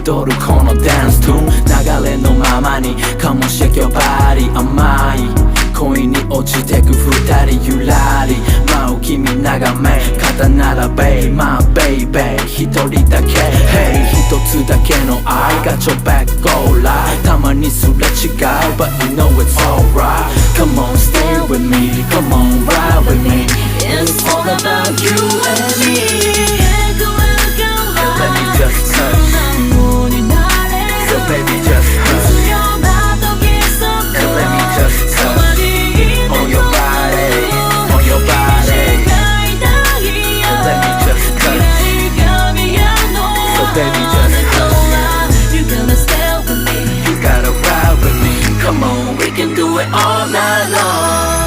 踊るこのダンストゥーン流れのままに Come on shake your body 甘い恋に落ちてく二人ゆらり舞う君眺め肩並べ My baby 一人だけ Hey 一つだけの愛がちょback go live たまにすれ違う But you know it's alright Come on stay with me Come on ride with me It's all about you and me Let me just touch So baby just touch And let me just touch On your body On your body And let me just touch So baby just touch You gotta stay with me You gotta ride with me Come on we can do it all night long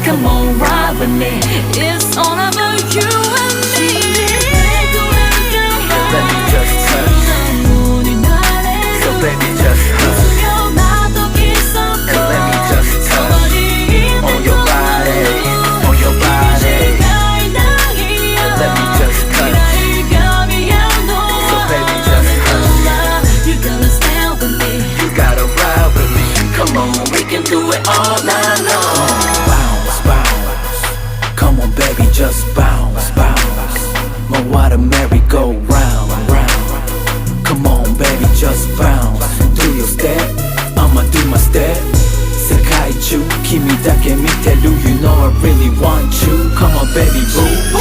Come on, ride with me. It's all about you and me. Let me just touch So baby just touch And let me just touch On your body On your body And let me just touch So baby just touch You gotta stay with me You gotta ride with me Come on, we can do it all night long Come on baby just bounce, bounce My water merry-go round, round Come on baby just bounce Do your step, I'ma do my step 世界中君だけ見てる You know I really want you Come on baby boo